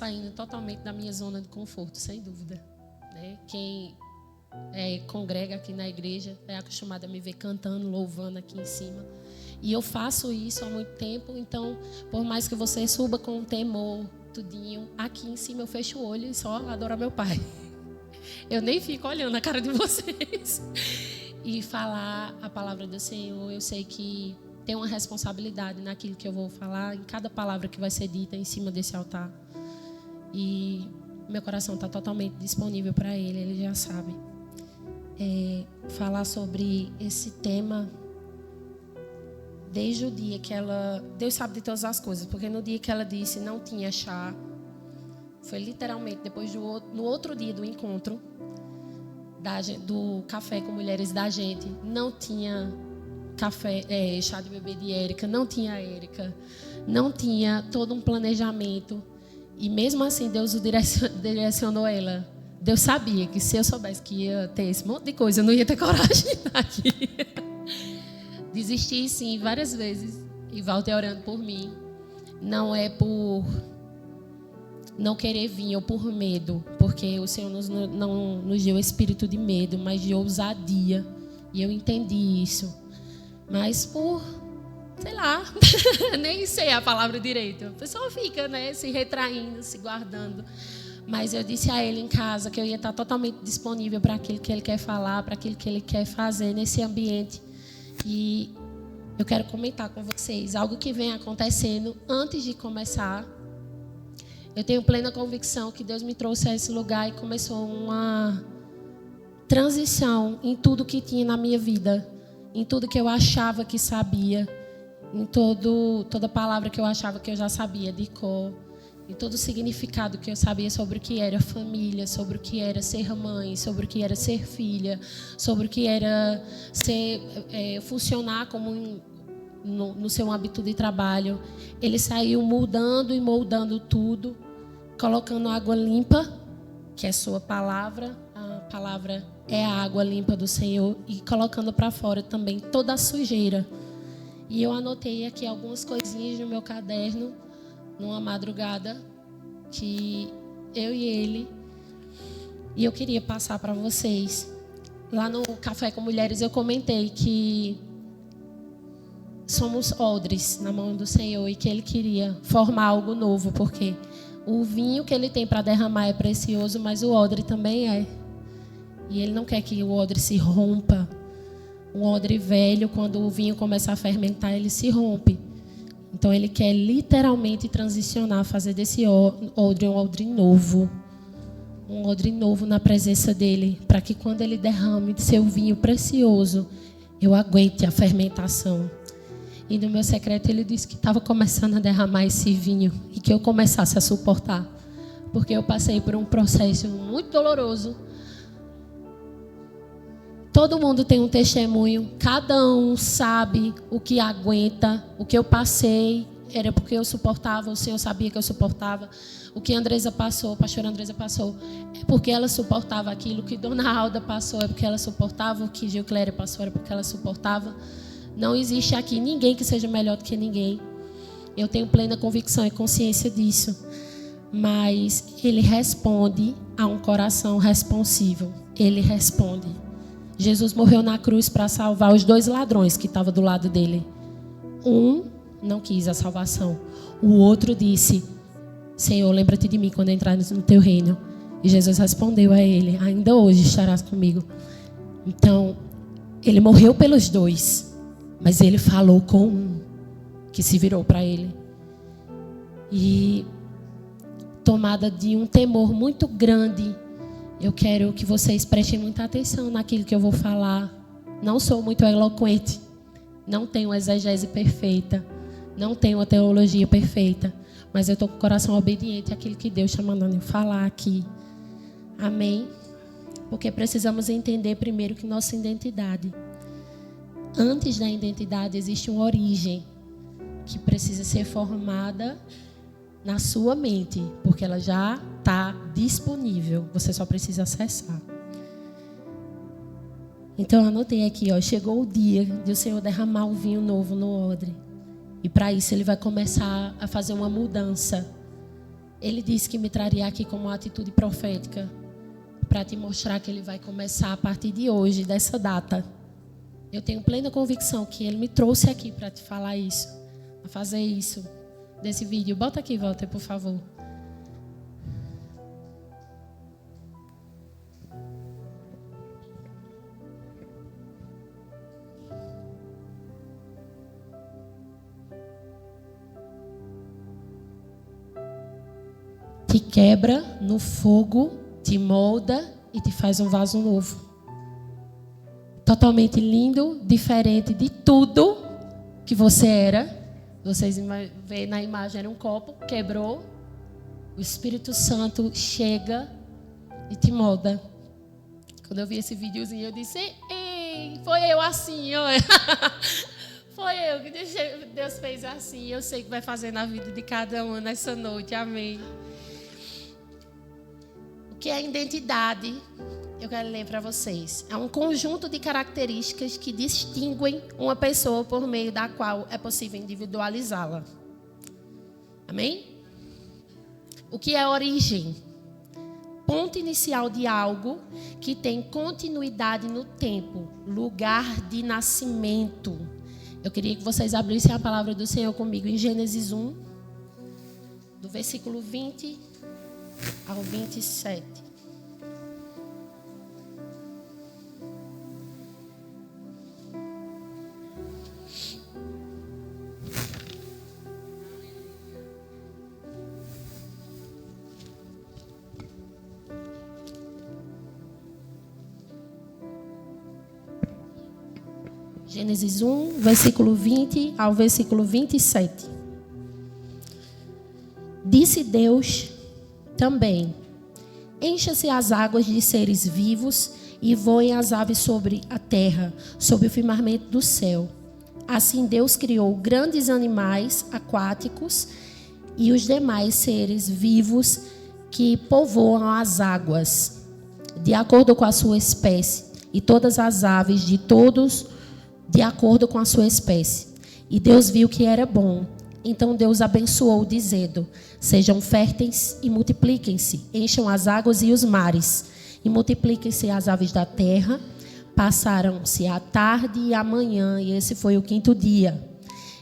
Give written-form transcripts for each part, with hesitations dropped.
saindo totalmente da minha zona de conforto, sem dúvida, né? Quem congrega aqui na igreja é acostumado a me ver cantando, louvando aqui em cima. E eu faço isso há muito tempo, então, por mais que você suba com temor, tudinho, aqui em cima eu fecho o olho e só adoro meu Pai. Eu nem fico olhando a cara de vocês. E falar a palavra do Senhor, eu sei que tem uma responsabilidade naquilo que eu vou falar, em cada palavra que vai ser dita em cima desse altar. E meu coração está totalmente disponível para ele já sabe. Falar sobre esse tema desde o dia que ela... Deus sabe de todas as coisas, porque no dia que ela disse não tinha chá, foi literalmente depois no outro dia do encontro do café com mulheres da gente, não tinha chá de bebê de Érica, não tinha Érica, não tinha todo um planejamento. E mesmo assim Deus direcionou ela. Deus sabia que se eu soubesse que ia ter esse monte de coisa, eu não ia ter coragem de estar aqui. Desisti sim várias vezes. E Walter orando por mim. Não é por não querer vir ou por medo, porque o Senhor não nos deu espírito de medo, mas de ousadia. E eu entendi isso. Mas por, sei lá, nem sei a palavra direito. A pessoa fica, né, se retraindo, se guardando. Mas eu disse a ele em casa que eu ia estar totalmente disponível para aquilo que ele quer falar, para aquilo que ele quer fazer nesse ambiente. E eu quero comentar com vocês algo que vem acontecendo antes de começar. Eu tenho plena convicção que Deus me trouxe a esse lugar e começou uma transição em tudo que tinha na minha vida, em tudo que eu achava que sabia, em toda palavra que eu achava que eu já sabia de cor, em todo o significado que eu sabia sobre o que era família, sobre o que era ser mãe, sobre o que era ser filha, sobre o que era funcionar como no seu âmbito de trabalho. Ele saiu mudando e moldando tudo, colocando água limpa, que é sua palavra, a palavra é a água limpa do Senhor, e colocando para fora também toda a sujeira. E eu anotei aqui algumas coisinhas no meu caderno, numa madrugada, que eu e ele, e eu queria passar para vocês. Lá no Café com Mulheres eu comentei que somos odres na mão do Senhor e que Ele queria formar algo novo, porque o vinho que Ele tem para derramar é precioso, mas o odre também é. E Ele não quer que o odre se rompa. Um odre velho, quando o vinho começa a fermentar, ele se rompe. Então Ele quer literalmente transicionar, fazer desse odre um odre novo. Um odre novo na presença dEle, para que quando Ele derrame seu vinho precioso, eu aguente a fermentação. E no meu secreto Ele disse que estava começando a derramar esse vinho e que eu começasse a suportar, porque eu passei por um processo muito doloroso. Todo mundo tem um testemunho, cada um sabe o que aguenta. O que eu passei era porque eu suportava, o Senhor sabia que eu suportava. O que a Andresa passou, a pastora Andresa passou, é porque ela suportava aquilo. O que Dona Alda passou é porque ela suportava. O que Gilcléria passou era porque ela suportava. Não existe aqui ninguém que seja melhor do que ninguém. Eu tenho plena convicção e consciência disso. Mas Ele responde a um coração responsivo. Ele responde. Jesus morreu na cruz para salvar os 2 ladrões que estavam do lado dele. Um não quis a salvação. O outro disse: Senhor, lembra-te de mim quando entrares no teu reino. E Jesus respondeu a ele: ainda hoje estarás comigo. Então, Ele morreu pelos 2. Mas Ele falou com um que se virou para Ele. E tomada de um temor muito grande, eu quero que vocês prestem muita atenção naquilo que eu vou falar. Não sou muito eloquente, não tenho exegese perfeita, não tenho a teologia perfeita, mas eu estou com o coração obediente àquilo que Deus está mandando eu falar aqui. Amém? Porque precisamos entender primeiro que nossa identidade, antes da identidade existe uma origem que precisa ser formada na sua mente, porque ela já está disponível, você só precisa acessar. Então eu anotei aqui, chegou o dia de o Senhor derramar o vinho novo no odre. E para isso Ele vai começar a fazer uma mudança. Ele disse que me traria aqui como uma atitude profética para te mostrar que ele vai começar a partir de hoje, dessa data. Eu tenho plena convicção que ele me trouxe aqui para te falar isso, para fazer isso, desse vídeo. Bota aqui, Walter, por favor. Te quebra no fogo, te molda e te faz um vaso novo. Totalmente lindo, diferente de tudo que você era. Vocês veem na imagem, era um copo, quebrou. O Espírito Santo chega e te molda. Quando eu vi esse videozinho, eu disse, ei, foi eu assim, ó. Foi eu que Deus fez assim. Eu sei que vai fazer na vida de cada um nessa noite, amém. O que é identidade? Eu quero ler para vocês. É um conjunto de características que distinguem uma pessoa por meio da qual é possível individualizá-la. Amém? O que é origem? Ponto inicial de algo que tem continuidade no tempo, lugar de nascimento. Eu queria que vocês abrissem a palavra do Senhor comigo em Gênesis 1, do versículo 20 ao 27. Gênesis 1, versículo 20 ao versículo 27. Disse Deus também: encha-se as águas de seres vivos e voem as aves sobre a terra, sobre o firmamento do céu. Assim Deus criou grandes animais aquáticos e os demais seres vivos que povoam as águas, de acordo com a sua espécie, e todas as aves de todos de acordo com a sua espécie. E Deus viu que era bom. Então Deus abençoou, dizendo: sejam férteis e multipliquem-se, encham as águas e os mares, e multipliquem-se as aves da terra. Passaram-se a tarde e a manhã, e esse foi o 5º dia.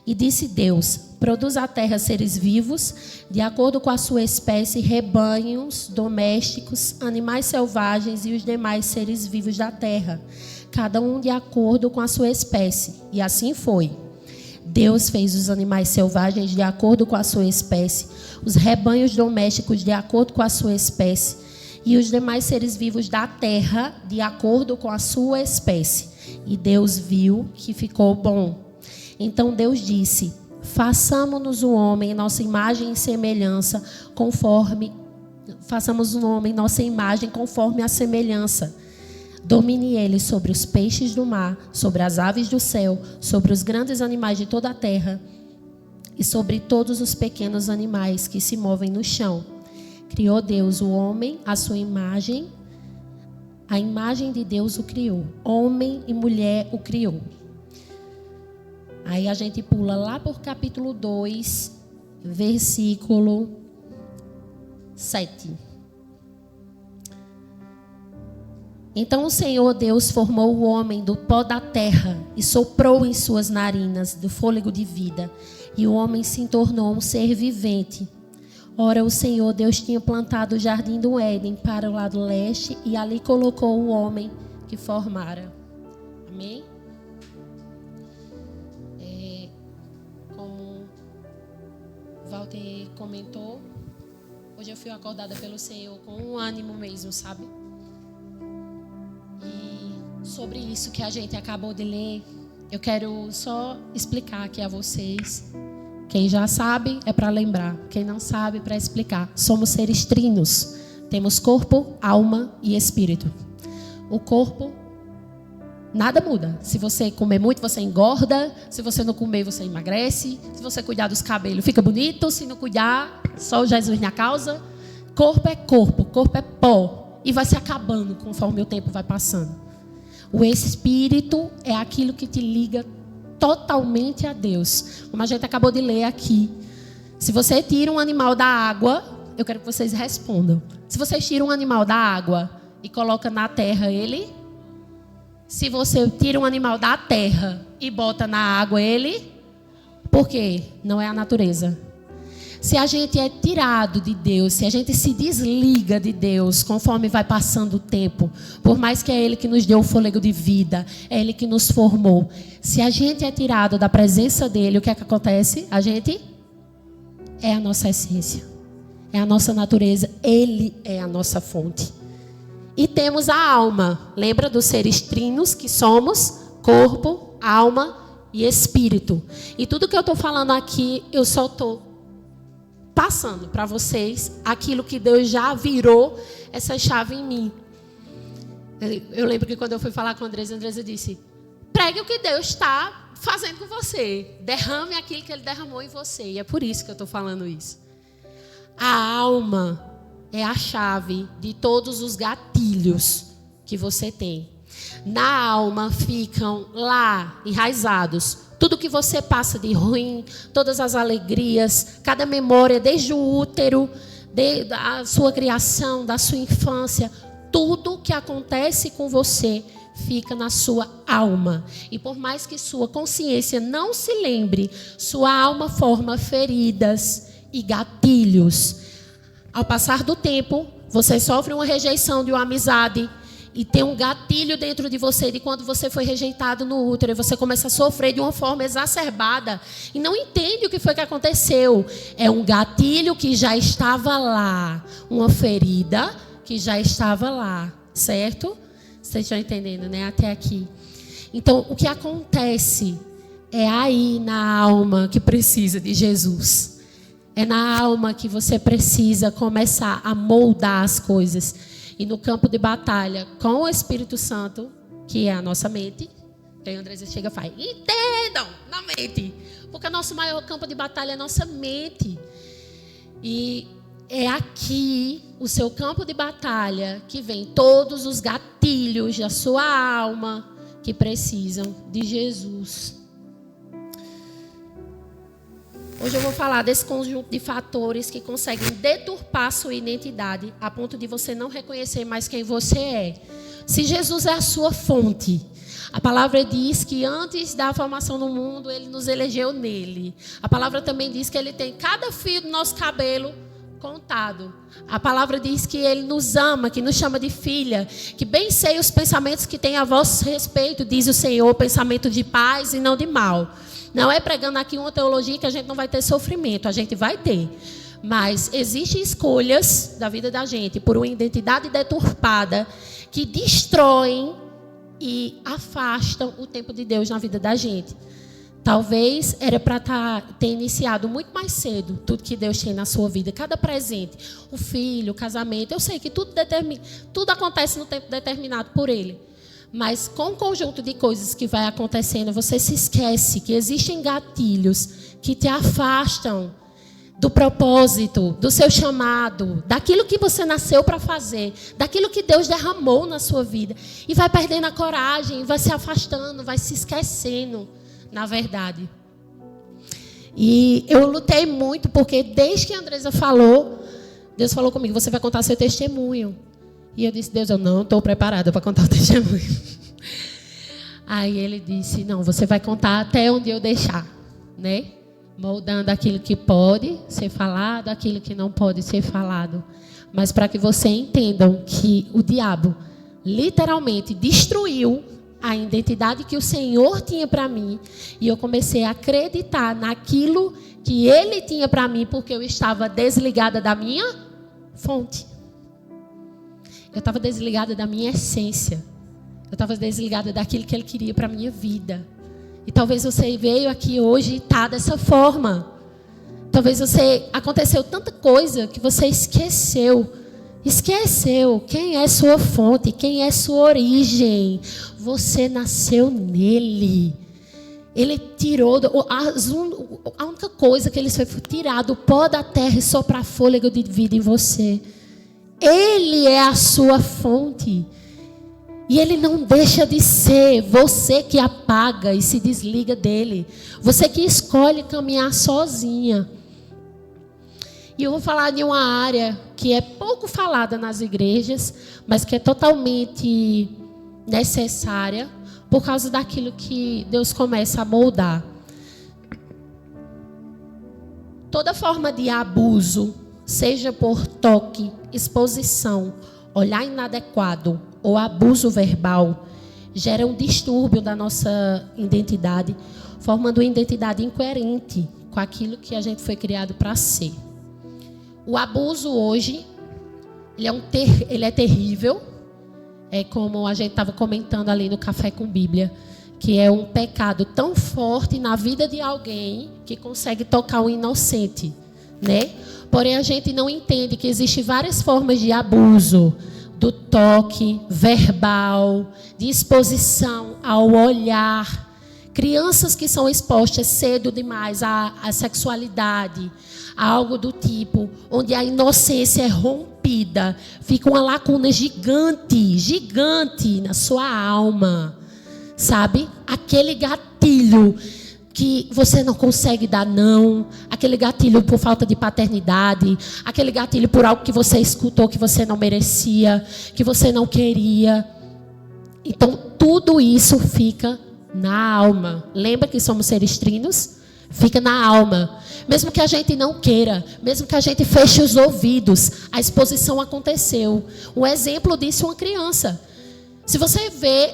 E disse Deus: produz a terra seres vivos, de acordo com a sua espécie, rebanhos domésticos, animais selvagens e os demais seres vivos da terra, cada um de acordo com a sua espécie. E assim foi. Deus fez os animais selvagens de acordo com a sua espécie, os rebanhos domésticos de acordo com a sua espécie, e os demais seres vivos da terra de acordo com a sua espécie. E Deus viu que ficou bom. Então Deus disse: façamos o homem em nossa imagem e semelhança, façamos o homem em nossa imagem conforme a semelhança. Domine ele sobre os peixes do mar, sobre as aves do céu, sobre os grandes animais de toda a terra e sobre todos os pequenos animais que se movem no chão. Criou Deus o homem, à sua imagem, a imagem de Deus o criou. Homem e mulher o criou. Aí a gente pula lá por capítulo 2, versículo 7. Então o Senhor Deus formou o homem do pó da terra e soprou em suas narinas do fôlego de vida, e o homem se tornou um ser vivente. Ora, o Senhor Deus tinha plantado o jardim do Éden para o lado leste, e ali colocou o homem que formara. Amém? Como Walter comentou, hoje eu fui acordada pelo Senhor com um ânimo mesmo, sabe? E sobre isso que a gente acabou de ler, eu quero só explicar aqui a vocês. Quem já sabe é para lembrar, quem não sabe para explicar. Somos seres trinos, temos corpo, alma e espírito. O corpo, nada muda. Se você comer muito, você engorda. Se você não comer, você emagrece. Se você cuidar dos cabelos, fica bonito. Se não cuidar, só Jesus na causa. Corpo é pó. E vai se acabando conforme o tempo vai passando. O espírito é aquilo que te liga totalmente a Deus. Como a gente acabou de ler aqui. Se você tira um animal da água, eu quero que vocês respondam. Se vocês tiram um animal da água e colocam na terra ele... Se você tira um animal da terra e bota na água ele... Por quê? Não é a natureza. Se a gente é tirado de Deus, se a gente se desliga de Deus conforme vai passando o tempo, por mais que é Ele que nos deu o fôlego de vida, é Ele que nos formou. Se a gente é tirado da presença dEle, o que é que acontece? A gente é a nossa essência, é a nossa natureza, Ele é a nossa fonte. E temos a alma, lembra dos seres trinos que somos? Corpo, alma e espírito. E tudo que eu estou falando aqui, eu só estou passando para vocês aquilo que Deus já virou essa chave em mim. Eu lembro que quando eu fui falar com a Andresa disse: pregue o que Deus está fazendo com você. Derrame aquilo que Ele derramou em você. E é por isso que eu estou falando isso. A alma é a chave de todos os gatilhos que você tem. Na alma ficam lá enraizados tudo que você passa de ruim, todas as alegrias, cada memória, desde o útero, da sua criação, da sua infância, tudo que acontece com você fica na sua alma. E por mais que sua consciência não se lembre, sua alma forma feridas e gatilhos. Ao passar do tempo, você sofre uma rejeição de uma amizade, e tem um gatilho dentro de você de quando você foi rejeitado no útero. E você começa a sofrer de uma forma exacerbada. E não entende o que foi que aconteceu. É um gatilho que já estava lá. Uma ferida que já estava lá. Certo? Vocês estão entendendo, né? Até aqui. Então, o que acontece é aí na alma que precisa de Jesus. É na alma que você precisa começar a moldar as coisas. E no campo de batalha com o Espírito Santo, que é a nossa mente, aí a Andresa chega e faz: entendam, na mente. Porque o nosso maior campo de batalha é a nossa mente. E é aqui, o seu campo de batalha, que vem todos os gatilhos da sua alma que precisam de Jesus. Hoje eu vou falar desse conjunto de fatores que conseguem deturpar sua identidade a ponto de você não reconhecer mais quem você é. Se Jesus é a sua fonte, a palavra diz que antes da formação do mundo, Ele nos elegeu nele. A palavra também diz que Ele tem cada fio do nosso cabelo contado. A palavra diz que Ele nos ama, que nos chama de filha, que bem sei os pensamentos que tem a vosso respeito, diz o Senhor, pensamento de paz e não de mal. Não é pregando aqui uma teologia que a gente não vai ter sofrimento, a gente vai ter. Mas existem escolhas da vida da gente por uma identidade deturpada que destroem e afastam o tempo de Deus na vida da gente. Talvez era para ter iniciado muito mais cedo tudo que Deus tem na sua vida. Cada presente, o filho, o casamento. Eu sei que tudo acontece no tempo determinado por Ele. Mas com o conjunto de coisas que vai acontecendo, você se esquece que existem gatilhos que te afastam do propósito, do seu chamado, daquilo que você nasceu para fazer, daquilo que Deus derramou na sua vida. E vai perdendo a coragem, vai se afastando, vai se esquecendo, na verdade. E eu lutei muito, porque desde que a Andresa falou, Deus falou comigo: você vai contar seu testemunho. E eu disse: Deus, eu não estou preparada para contar o testemunho. Aí Ele disse: não, você vai contar até onde eu deixar, né? Moldando aquilo que pode ser falado, aquilo que não pode ser falado. Mas para que vocês entendam que o diabo literalmente destruiu a identidade que o Senhor tinha para mim. E eu comecei a acreditar naquilo que Ele tinha para mim, porque eu estava desligada da minha fonte. Eu estava desligada da minha essência. Eu estava desligada daquilo que Ele queria para a minha vida. E talvez você veio aqui hoje e está dessa forma. Talvez aconteceu tanta coisa que você esqueceu. Esqueceu quem é sua fonte, quem é sua origem. Você nasceu nele. Ele tirou, a única coisa que Ele fez foi tirar do pó da terra e soprar fôlego de vida em você. Ele é a sua fonte. E Ele não deixa de ser. Você que apaga e se desliga dele. Você que escolhe caminhar sozinha. E eu vou falar de uma área que é pouco falada nas igrejas, mas que é totalmente necessária por causa daquilo que Deus começa a moldar. Toda forma de abuso, seja por toque, exposição, olhar inadequado ou abuso verbal, gera um distúrbio da nossa identidade, formando uma identidade incoerente com aquilo que a gente foi criado para ser. O abuso hoje, ele é terrível, é como a gente estava comentando ali no Café com Bíblia, que é um pecado tão forte na vida de alguém que consegue tocar um inocente, né? Porém, a gente não entende que existem várias formas de abuso, do toque verbal, de exposição ao olhar. Crianças que são expostas cedo demais à sexualidade, a algo do tipo, onde a inocência é rompida, fica uma lacuna gigante na sua alma, sabe? Aquele gatilho que você não consegue dar não, aquele gatilho por falta de paternidade, aquele gatilho por algo que você escutou que você não merecia, que você não queria. Então, tudo isso fica na alma. Lembra que somos seres trinos? Fica na alma. Mesmo que a gente não queira, mesmo que a gente feche os ouvidos, a exposição aconteceu. Um exemplo disso é uma criança. Se você vê,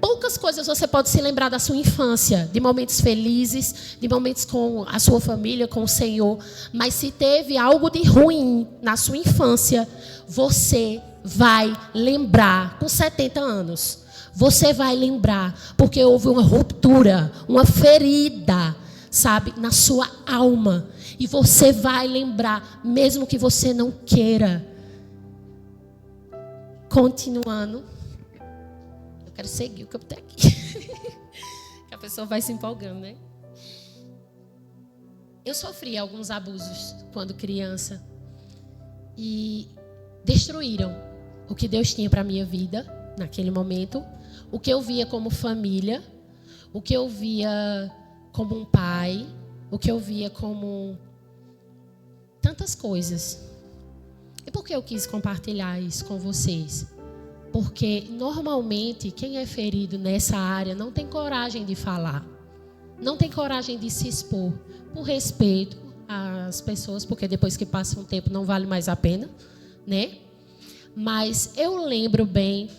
poucas coisas você pode se lembrar da sua infância, de momentos felizes, de momentos com a sua família, com o Senhor. Mas se teve algo de ruim na sua infância, você vai lembrar com 70 anos. Você vai lembrar, porque houve uma ruptura, uma ferida, sabe, na sua alma. E você vai lembrar, mesmo que você não queira. Continuando. Eu quero seguir o que eu tenho aqui. Que a pessoa vai se empolgando, né? Eu sofri alguns abusos quando criança. E destruíram o que Deus tinha para a minha vida, naquele momento. O que eu via como família. O que eu via como um pai, o que eu via como tantas coisas. E por que eu quis compartilhar isso com vocês? Porque normalmente quem é ferido nessa área não tem coragem de falar, não tem coragem de se expor, por respeito às pessoas, porque depois que passa um tempo não vale mais a pena, né? Mas eu lembro bem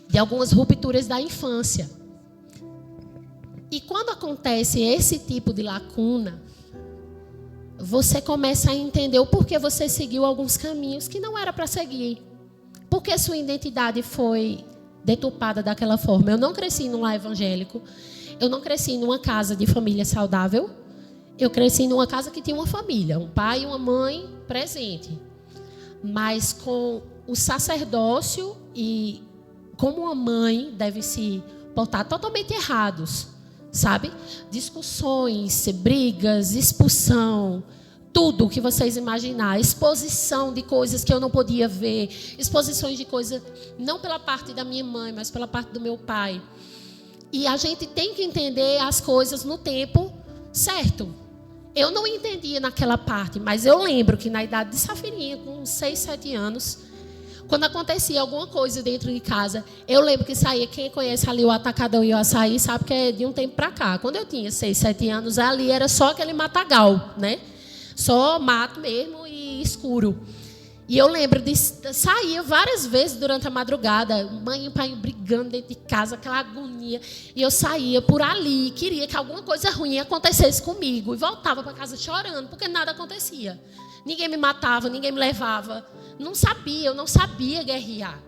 de algumas rupturas da infância. E quando acontece esse tipo de lacuna, você começa a entender o porquê você seguiu alguns caminhos que não era para seguir. Porque sua identidade foi deturpada daquela forma. Eu não cresci num lar evangélico. Eu não cresci numa casa de família saudável. Eu cresci numa casa que tinha uma família, um pai e uma mãe presente. Mas com o sacerdócio e como uma mãe deve se portar totalmente errados. Sabe? Discussões, brigas, expulsão, tudo o que vocês imaginar, exposição de coisas que eu não podia ver, exposições de coisas não pela parte da minha mãe, mas pela parte do meu pai. E a gente tem que entender as coisas no tempo certo. Eu não entendia naquela parte, mas eu lembro que na idade de Safirinha, com 6, 7 anos, quando acontecia alguma coisa dentro de casa, eu lembro que saía, quem conhece ali o Atacadão e o Açaí, sabe que é de um tempo para cá. Quando eu tinha 6, 7 anos, ali era só aquele matagal, né? Só mato mesmo e escuro. E eu lembro de sair várias vezes durante a madrugada, mãe e pai brigando dentro de casa, aquela agonia. E eu saía por ali, queria que alguma coisa ruim acontecesse comigo. E voltava para casa chorando, porque nada acontecia. Ninguém me matava, ninguém me levava. Eu não sabia guerrear.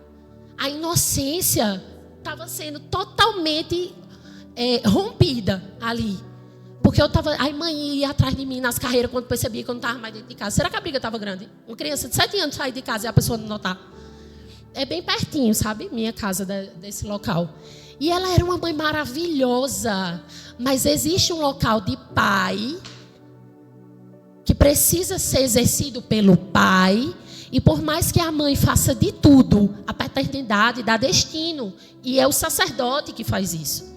A inocência estava sendo totalmente rompida ali. Porque eu estava... Aí mãe ia atrás de mim nas carreiras quando percebia que eu não estava mais dentro de casa. Será que a briga estava grande? Uma criança de 7 anos sair de casa e a pessoa não notar. É bem pertinho, sabe? Minha casa desse local. E ela era uma mãe maravilhosa. Mas existe um local de pai que precisa ser exercido pelo pai. E por mais que a mãe faça de tudo, a paternidade dá destino. E é o sacerdote que faz isso.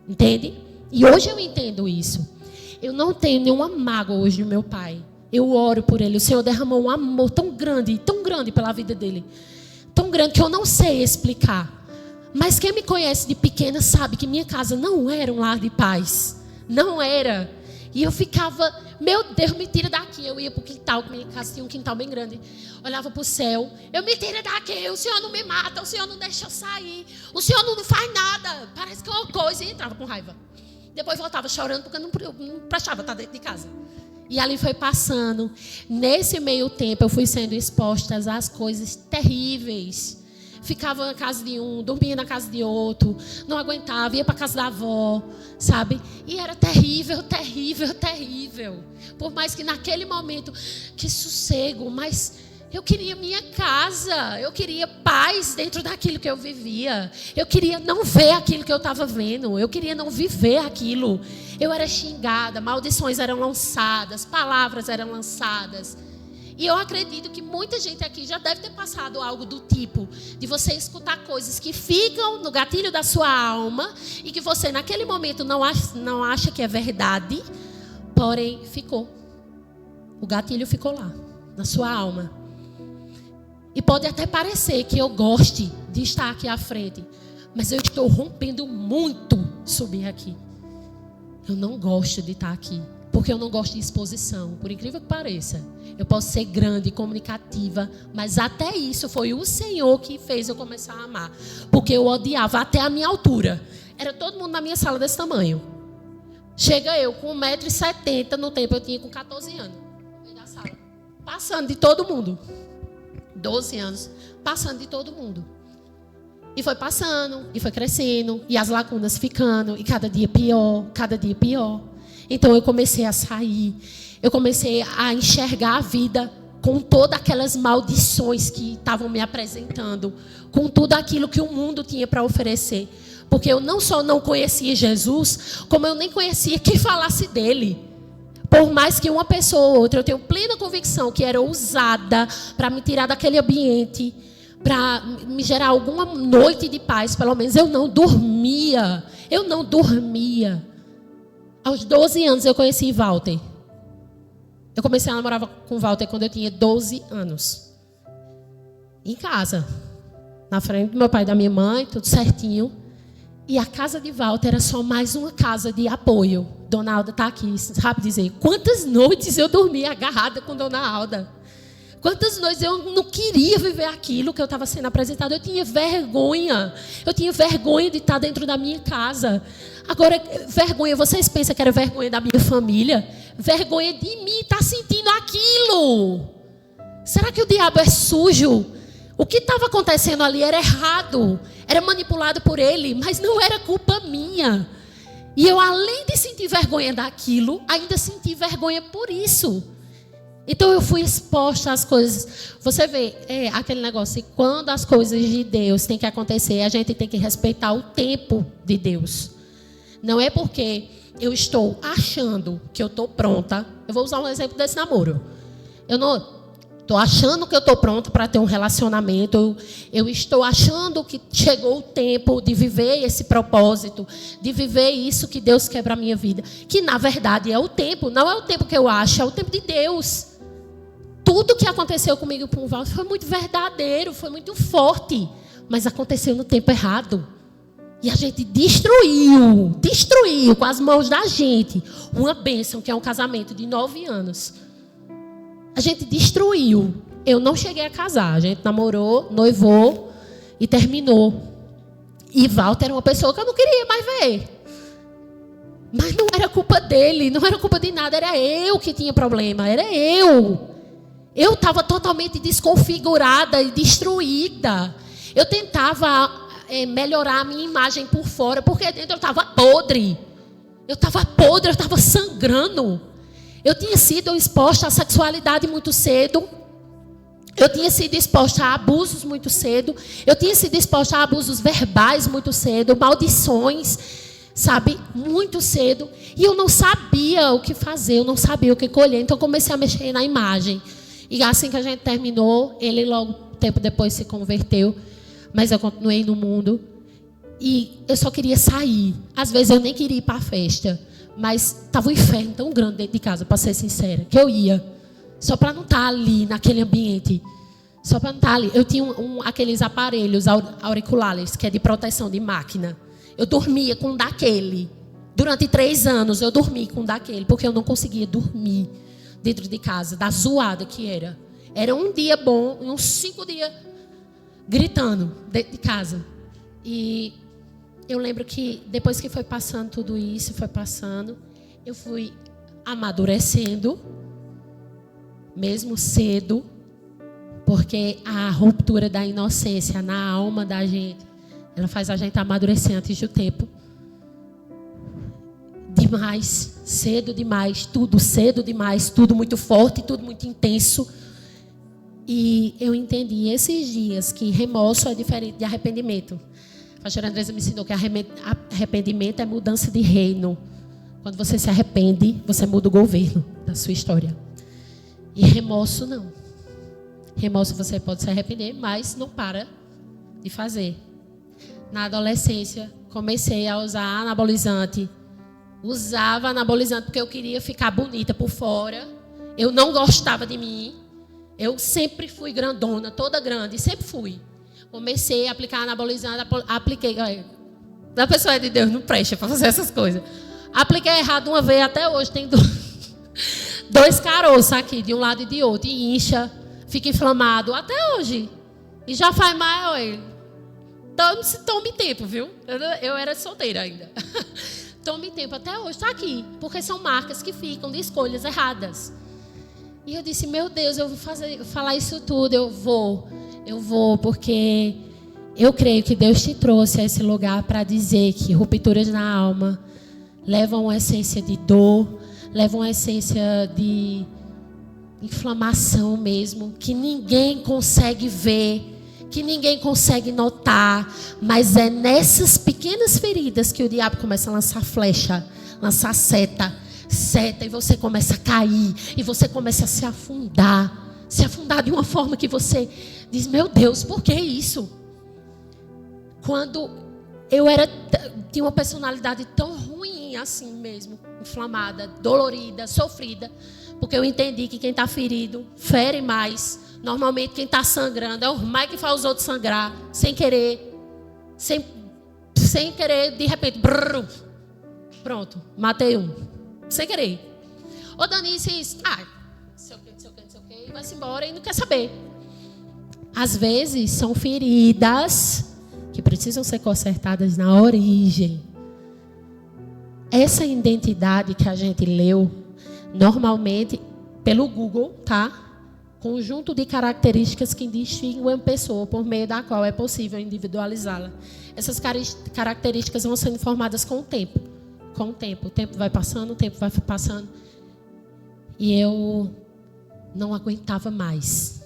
Entende? E hoje eu entendo isso. Eu não tenho nenhuma mágoa hoje do meu pai. Eu oro por ele. O Senhor derramou um amor tão grande pela vida dele. Tão grande que eu não sei explicar. Mas quem me conhece de pequena sabe que minha casa não era um lar de paz. Não era. E eu ficava, meu Deus, me tira daqui. Eu ia para o quintal, que minha casa tinha um quintal bem grande. Olhava para o céu. Eu me tira daqui, o Senhor não me mata, o Senhor não deixa eu sair. O Senhor não faz nada. Parece que é uma coisa. E entrava com raiva. Depois voltava chorando porque eu não prestava estar dentro de casa. E ali foi passando. Nesse meio tempo eu fui sendo exposta às coisas terríveis. Ficava na casa de um, dormia na casa de outro, não aguentava, ia para a casa da avó, sabe? E era terrível, terrível, terrível. Por mais que naquele momento, que sossego, mas eu queria minha casa, eu queria paz dentro daquilo que eu vivia. Eu queria não ver aquilo que eu estava vendo, eu queria não viver aquilo. Eu era xingada, maldições eram lançadas, palavras eram lançadas. E eu acredito que muita gente aqui já deve ter passado algo do tipo de você escutar coisas que ficam no gatilho da sua alma e que você naquele momento não acha que é verdade, porém ficou. O gatilho ficou lá, na sua alma. E pode até parecer que eu goste de estar aqui à frente, mas eu estou rompendo muito subir aqui. Eu não gosto de estar aqui. Porque eu não gosto de exposição, por incrível que pareça. Eu posso ser grande, comunicativa, mas até isso foi o Senhor que fez eu começar a amar. Porque eu odiava até a minha altura. Era todo mundo na minha sala desse tamanho. Chega eu com 1,70 m, no tempo eu tinha com 14 anos. Na sala, passando de todo mundo. 12 anos, passando de todo mundo. E foi passando, e foi crescendo, e as lacunas ficando, e cada dia pior, cada dia pior. Então eu comecei a sair, eu comecei a enxergar a vida com todas aquelas maldições que estavam me apresentando, com tudo aquilo que o mundo tinha para oferecer. Porque eu não só não conhecia Jesus, como eu nem conhecia quem falasse dele. Por mais que uma pessoa ou outra, eu tenho plena convicção que era usada para me tirar daquele ambiente, para me gerar alguma noite de paz, pelo menos eu não dormia. Aos 12 anos eu conheci Walter. Eu comecei a namorar com Walter quando eu tinha 12 anos. Em casa. Na frente do meu pai e da minha mãe, tudo certinho. E a casa de Walter era só mais uma casa de apoio. Dona Alda está aqui, sabe dizer. Quantas noites eu dormi agarrada com Dona Alda. Quantas noites eu não queria viver aquilo que eu estava sendo apresentado. Eu tinha vergonha. Eu tinha vergonha de estar dentro da minha casa. Agora, vergonha, vocês pensam que era vergonha da minha família? Vergonha de mim estar sentindo aquilo. Será que o diabo é sujo? O que estava acontecendo ali era errado. Era manipulado por ele, mas não era culpa minha. E eu, além de sentir vergonha daquilo, ainda senti vergonha por isso. Então eu fui exposta às coisas. Você vê, aquele negócio, quando as coisas de Deus têm que acontecer, a gente tem que respeitar o tempo de Deus. Não é porque eu estou achando que eu estou pronta. Eu vou usar um exemplo desse namoro. Eu não estou achando que eu estou pronta para ter um relacionamento. Eu estou achando que chegou o tempo de viver esse propósito, de viver isso que Deus quer para a minha vida. Que na verdade é o tempo, não é o tempo que eu acho, é o tempo de Deus. Tudo que aconteceu comigo com o Walter foi muito verdadeiro, foi muito forte, mas aconteceu no tempo errado. E a gente destruiu com as mãos da gente uma bênção, que é um casamento de 9 anos. A gente destruiu. Eu não cheguei a casar, a gente namorou, noivou e terminou. E Walter era uma pessoa que eu não queria mais ver. Mas não era culpa dele, não era culpa de nada, era eu que tinha problema, era eu. Eu estava totalmente desconfigurada e destruída. Eu tentava melhorar a minha imagem por fora, porque dentro eu estava podre. Eu estava sangrando. Eu tinha sido exposta à sexualidade muito cedo. Eu tinha sido exposta a abusos muito cedo. Eu tinha sido exposta a abusos verbais muito cedo, maldições, sabe, muito cedo. E eu não sabia o que fazer, eu não sabia o que colher. Então eu comecei a mexer na imagem. E assim que a gente terminou, ele logo tempo depois se converteu, mas eu continuei no mundo. E eu só queria sair. Às vezes eu nem queria ir para a festa, mas estava um inferno tão grande dentro de casa, para ser sincera, que eu ia. Só para não estar ali naquele ambiente. Só para não estar ali. Eu tinha aqueles aparelhos auriculares, que é de proteção de máquina. Eu dormia com um daquele. Durante 3 anos eu dormi com um daquele, porque eu não conseguia dormir dentro de casa, da zoada que era. Era um dia bom e uns 5 dias gritando dentro de casa. E eu lembro que depois que foi passando tudo isso, eu fui amadurecendo, mesmo cedo, porque a ruptura da inocência na alma da gente, ela faz a gente amadurecer antes do tempo. Demais, cedo demais, tudo muito forte, tudo muito intenso. E eu entendi esses dias que remorso é diferente de arrependimento. A pastora Andresa me ensinou que arrependimento é mudança de reino. Quando você se arrepende, você muda o governo da sua história. E remorso não. Remorso você pode se arrepender, mas não para de fazer. Na adolescência, comecei a usar anabolizante. Usava anabolizante porque eu queria ficar bonita por fora. Eu não gostava de mim. Eu sempre fui grandona, toda grande, sempre fui. Comecei a aplicar anabolizante, apliquei. A pessoa é de Deus, não presta para fazer essas coisas. Apliquei errado uma vez, até hoje tem 2 caroços aqui, de um lado e de outro. E incha, fica inflamado, até hoje. E já faz mais, olha. Tome tempo, viu? Eu era solteira ainda. Tome tempo, até hoje está aqui. Porque são marcas que ficam de escolhas erradas. E eu disse, meu Deus, eu vou falar isso tudo, eu vou, porque eu creio que Deus te trouxe a esse lugar para dizer que rupturas na alma levam uma essência de dor, levam uma essência de inflamação mesmo, que ninguém consegue ver, que ninguém consegue notar, mas é nessas pequenas feridas que o diabo começa a lançar flecha, lançar seta, e você começa a cair, e você começa a se afundar de uma forma que você diz, meu Deus, por que isso? Quando eu tinha uma personalidade tão ruim assim mesmo, inflamada, dolorida, sofrida, porque eu entendi que quem está ferido fere mais. Normalmente quem está sangrando é o mais que faz os outros sangrar, sem querer, de repente, pronto, matei um. Sem querer. Ô Danice, não sei o que, e vai-se embora e não quer saber. Às vezes são feridas que precisam ser consertadas na origem. Essa identidade que a gente leu, normalmente, pelo Google, tá? Conjunto de características que distinguem uma pessoa por meio da qual é possível individualizá-la. Essas características vão sendo formadas com o tempo. O tempo vai passando, e eu não aguentava mais.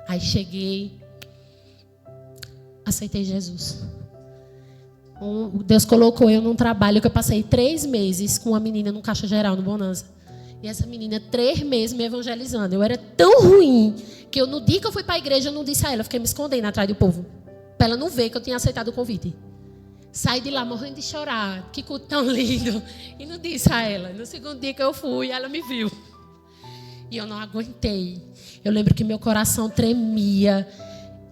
Aí cheguei, aceitei Jesus. Deus colocou eu num trabalho que eu passei 3 meses com uma menina no Caixa Geral, no Bonanza. E essa menina, 3 meses me evangelizando. Eu era tão ruim que no dia que eu fui para a igreja, eu não disse a ela, eu fiquei me escondendo atrás do povo, para ela não ver que eu tinha aceitado o convite. Saí de lá morrendo de chorar. Que culto tão lindo. E não disse a ela. No segundo dia que eu fui, ela me viu. E eu não aguentei. Eu lembro que meu coração tremia.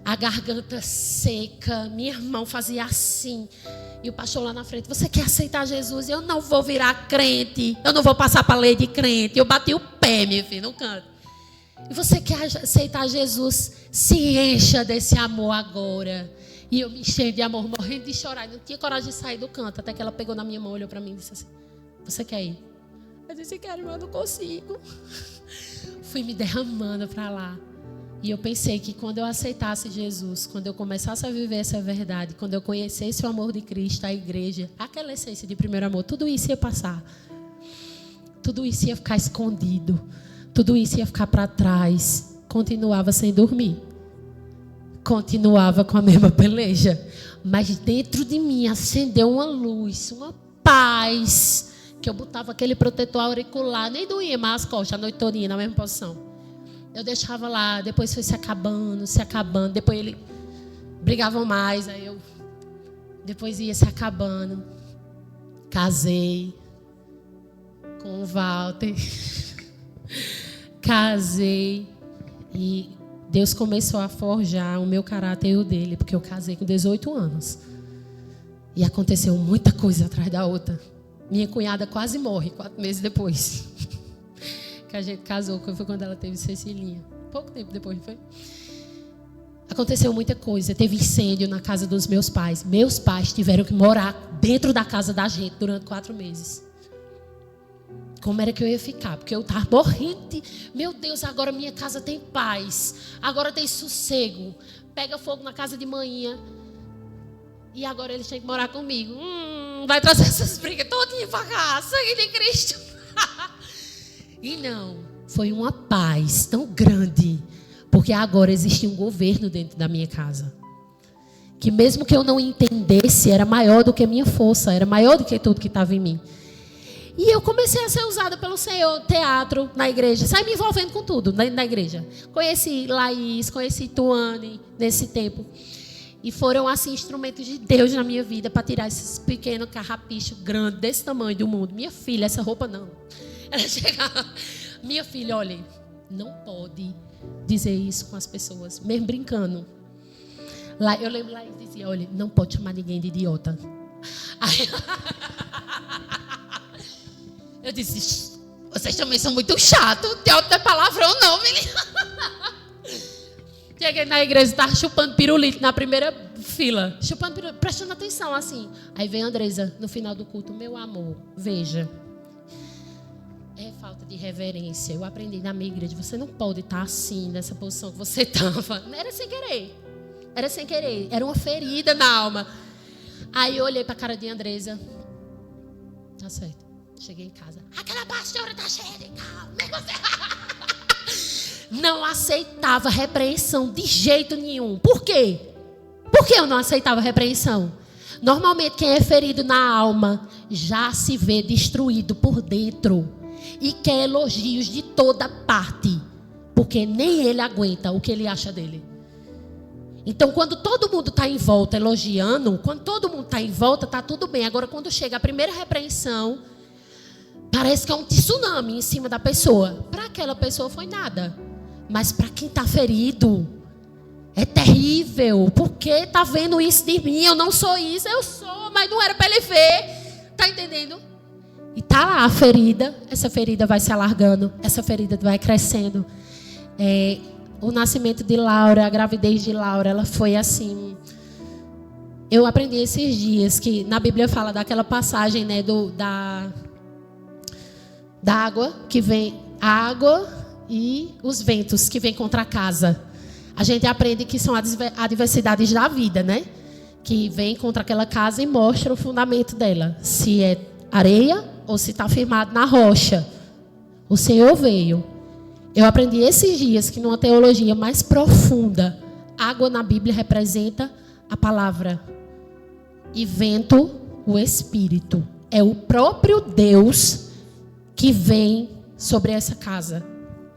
A garganta seca. Minha irmã fazia assim. E o pastor lá na frente. Você quer aceitar Jesus? Eu não vou virar crente. Eu não vou passar para a lei de crente. Eu bati o pé, meu filho, no canto. E você quer aceitar Jesus? Se encha desse amor agora. E eu me enchei de amor, morrendo de chorar. Não tinha coragem de sair do canto. Até que ela pegou na minha mão, olhou para mim e disse assim, você quer ir? Eu disse, quero, mas eu não consigo. Fui me derramando para lá. E eu pensei que quando eu aceitasse Jesus, quando eu começasse a viver essa verdade, quando eu conhecesse o amor de Cristo, a igreja, aquela essência de primeiro amor, tudo isso ia passar. Tudo isso ia ficar escondido. Tudo isso ia ficar para trás. Continuava sem dormir. Continuava com a mesma peleja, mas dentro de mim acendeu uma luz, uma paz, que eu botava aquele protetor auricular, nem doía mais as costas a noite todinha na mesma posição. Eu deixava lá, depois foi se acabando, depois ele brigava mais, aí eu depois ia se acabando. Casei com o Walter. Casei e Deus começou a forjar o meu caráter e o dele, porque eu casei com 18 anos. E aconteceu muita coisa atrás da outra. Minha cunhada quase morre 4 meses depois que a gente casou, que foi quando ela teve Cecilinha. Pouco tempo depois, não foi? Aconteceu muita coisa. Teve incêndio na casa dos meus pais. Meus pais tiveram que morar dentro da casa da gente durante 4 meses. Como era que eu ia ficar? Porque eu estava morrendo de... Meu Deus, agora minha casa tem paz. Agora tem sossego. Pega fogo na casa de manhã. E agora eles têm que morar comigo. Vai trazer essas brigas todinhas para cá. Sangue de Cristo. E não, foi uma paz tão grande. Porque agora existia um governo dentro da minha casa. Que mesmo que eu não entendesse, era maior do que a minha força. Era maior do que tudo que estava em mim. E eu comecei a ser usada pelo Senhor, teatro, na igreja. Saí me envolvendo com tudo na igreja. Conheci Laís, conheci Tuane nesse tempo. E foram, assim, instrumentos de Deus na minha vida para tirar esses pequenos carrapichos grandes, desse tamanho do mundo. Minha filha, essa roupa não. Ela chegava... Minha filha, olha, não pode dizer isso com as pessoas, mesmo brincando. Lá, eu lembro Laís dizia, olha, não pode chamar ninguém de idiota. Aí... Eu disse, vocês também são muito chatos. Teatro não é palavrão, não, menina. Cheguei na igreja e estava chupando pirulito na primeira fila. Chupando pirulito, prestando atenção, assim. Aí veio a Andresa, no final do culto. Meu amor, veja. É falta de reverência. Eu aprendi na minha igreja. Você não pode estar assim, nessa posição que você estava. Era sem querer. Era sem querer. Era uma ferida na alma. Aí eu olhei para a cara de Andresa. Tá certo. Cheguei em casa. Aquela pastora está cheia de calma. Não aceitava repreensão de jeito nenhum. Por quê? Por que eu não aceitava repreensão? Normalmente quem é ferido na alma já se vê destruído por dentro. E quer elogios de toda parte. Porque nem ele aguenta o que ele acha dele. Então quando todo mundo está em volta elogiando, quando todo mundo está em volta, está tudo bem. Agora quando chega a primeira repreensão, parece que é um tsunami em cima da pessoa. Para aquela pessoa foi nada. Mas para quem está ferido, é terrível. Porque está vendo isso de mim? Eu não sou isso. Eu sou, mas não era para ele ver. Está entendendo? E está lá a ferida. Essa ferida vai se alargando. Essa ferida vai crescendo. O nascimento de Laura, a gravidez de Laura, ela foi assim... Eu aprendi esses dias que na Bíblia fala daquela passagem, né, da água que vem, a água e os ventos que vêm contra a casa. A gente aprende que são adversidades da vida, né? Que vem contra aquela casa e mostra o fundamento dela. Se é areia ou se está firmado na rocha. O Senhor veio. Eu aprendi esses dias que numa teologia mais profunda, água na Bíblia representa a palavra. E vento, o Espírito. É o próprio Deus que vem sobre essa casa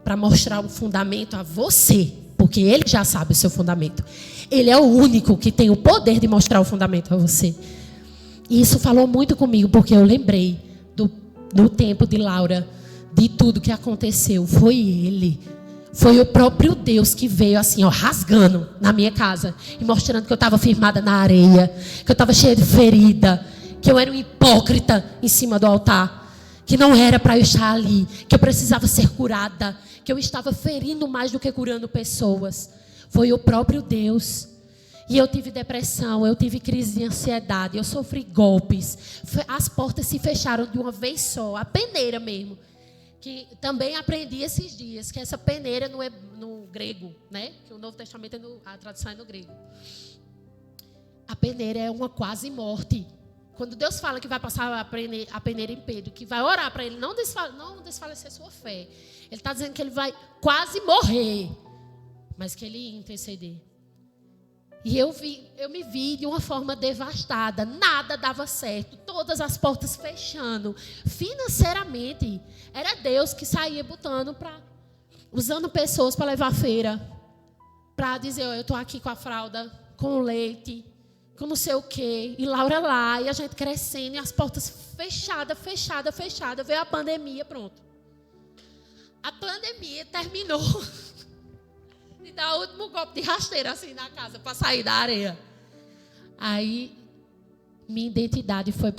para mostrar o fundamento a você, porque Ele já sabe o seu fundamento. Ele é o único que tem o poder de mostrar o fundamento a você. E isso falou muito comigo, porque eu lembrei do tempo de Laura, de tudo que aconteceu. Foi Ele. Foi o próprio Deus que veio assim, ó, rasgando na minha casa e mostrando que eu estava firmada na areia, que eu estava cheia de ferida, que eu era um hipócrita em cima do altar. Que não era para eu estar ali, que eu precisava ser curada, que eu estava ferindo mais do que curando pessoas. Foi o próprio Deus. E eu tive depressão, eu tive crise de ansiedade, eu sofri golpes. As portas se fecharam de uma vez só, a peneira mesmo. Que também aprendi esses dias, que essa peneira não é no grego, né? Que o Novo Testamento, a tradução é no grego. A peneira é uma quase morte. Quando Deus fala que vai passar a peneira em Pedro, que vai orar para ele não desfalecer sua fé, Ele está dizendo que ele vai quase morrer, mas que ele ia interceder. E eu me vi de uma forma devastada, nada dava certo, todas as portas fechando. Financeiramente, era Deus que saía usando pessoas para levar a feira, para dizer, eu estou aqui com a fralda, com o leite, com não sei o quê, e Laura lá, e a gente crescendo, e as portas fechadas, veio a pandemia, pronto. A pandemia terminou de dar o último golpe de rasteira assim na casa para sair da areia. Aí minha identidade foi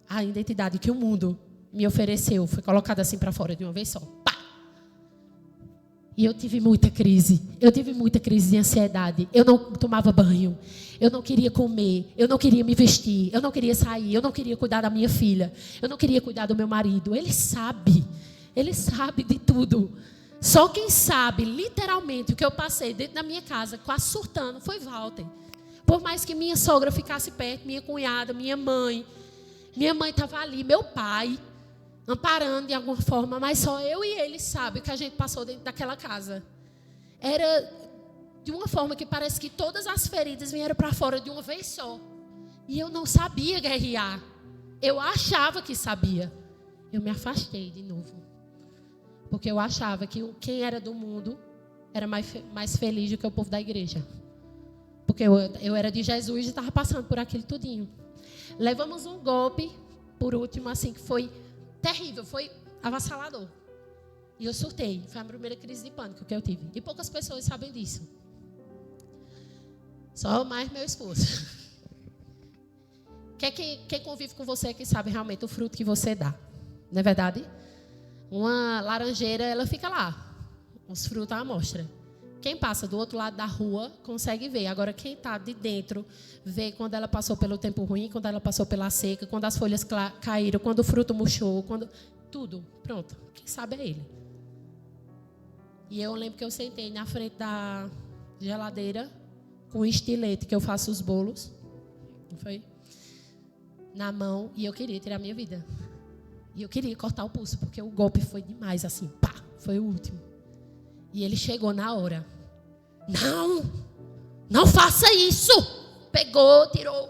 a identidade que o mundo me ofereceu, foi colocada assim para fora de uma vez só. Pá! E eu tive muita crise de ansiedade. Eu não tomava banho, eu não queria comer, eu não queria me vestir, eu não queria sair, eu não queria cuidar da minha filha, eu não queria cuidar do meu marido. Ele sabe de tudo. Só quem sabe, literalmente, o que eu passei dentro da minha casa, quase surtando, foi Walter. Por mais que minha sogra ficasse perto, minha cunhada, minha mãe estava ali, meu pai, amparando de alguma forma, mas só eu e ele sabem o que a gente passou dentro daquela casa. Era de uma forma que parece que todas as feridas vieram para fora de uma vez só. E eu não sabia guerrear. Eu achava que sabia. Eu me afastei de novo. Porque eu achava que quem era do mundo era mais feliz do que o povo da igreja. Porque eu era de Jesus e estava passando por aquilo tudinho. Levamos um golpe, por último, assim, que foi terrível, foi avassalador. E eu surtei. Foi a primeira crise de pânico que eu tive. E poucas pessoas sabem disso. Só mais meu esposo. Quem convive com você que sabe realmente o fruto que você dá. Não é verdade? Uma laranjeira, ela fica lá. Os frutos à mostra. Quem passa do outro lado da rua consegue ver. Agora, quem está de dentro vê quando ela passou pelo tempo ruim, quando ela passou pela seca, quando as folhas caíram, quando o fruto murchou, tudo. Pronto. Quem sabe é ele. E eu lembro que eu sentei na frente da geladeira com um estilete que eu faço os bolos. Não foi? Na mão. E eu queria tirar a minha vida. E eu queria cortar o pulso, porque o golpe foi demais, assim. Pá! Foi o último. E ele chegou na hora. Não faça isso. Pegou, tirou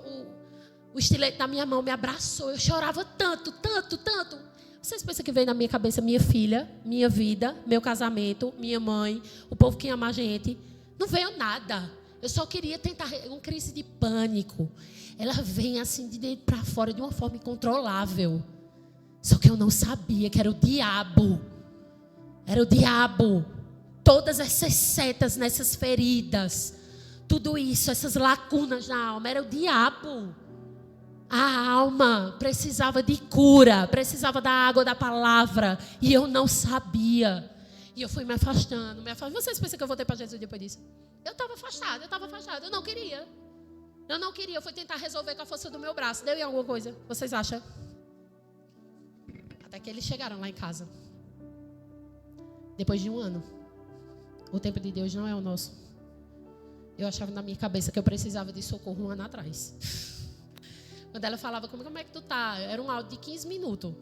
o estilete da minha mão, me abraçou. Eu chorava tanto. Vocês pensam que veio na minha cabeça minha filha, minha vida, meu casamento, minha mãe, o povo que ama a gente? Não veio nada. Eu só queria tentar uma crise de pânico. Ela vem assim de dentro para fora de uma forma incontrolável. Só que eu não sabia que era o diabo. Era o diabo. Todas essas setas nessas feridas, tudo isso, essas lacunas na alma, era o diabo. A alma precisava de cura, precisava da água da palavra, e eu não sabia. E eu fui me afastando. Vocês pensam que eu voltei para Jesus depois disso? Eu estava afastada, eu não queria. Eu fui tentar resolver com a força do meu braço. Deu em alguma coisa? Vocês acham? Até que eles chegaram lá em casa. Depois de 1 ano. O tempo de Deus não é o nosso. Eu achava na minha cabeça que eu precisava de socorro 1 ano atrás. Quando ela falava, como é que tu tá? Era um áudio de 15 minutos.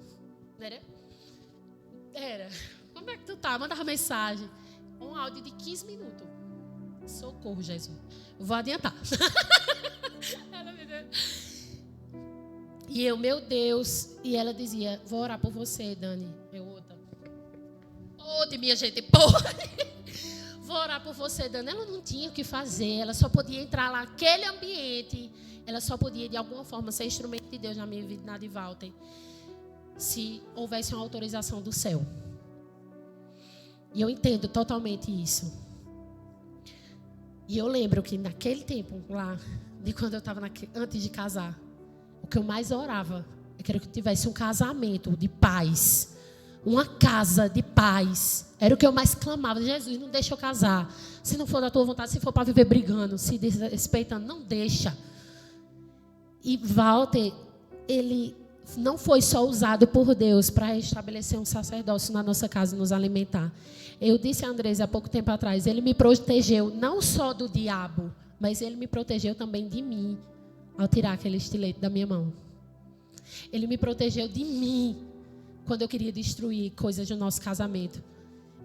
Era. Como é que tu tá? Mandava mensagem. Um áudio de 15 minutos. Socorro, Jesus. Eu vou adiantar. Ela me deu. E eu, meu Deus. E ela dizia, vou orar por você, Dani. Eu, outra. De minha gente, porra. Vou orar por você, Dani. Ela não tinha o que fazer. Ela só podia entrar lá naquele ambiente. Ela só podia, de alguma forma, ser instrumento de Deus na minha vida, na de Walter, se houvesse uma autorização do céu. E eu entendo totalmente isso. E eu lembro que naquele tempo lá, de quando eu estava antes de casar, o que eu mais orava é que eu tivesse um casamento de paz. Uma casa de paz. Era o que eu mais clamava. Jesus, não deixa eu casar. Se não for da tua vontade, se for para viver brigando, se desrespeitando, não deixa. E Walter, ele não foi só usado por Deus para estabelecer um sacerdócio na nossa casa e nos alimentar. Eu disse a Andresa há pouco tempo atrás, ele me protegeu não só do diabo, mas ele me protegeu também de mim, ao tirar aquele estilete da minha mão. Ele me protegeu de mim, quando eu queria destruir coisas do nosso casamento.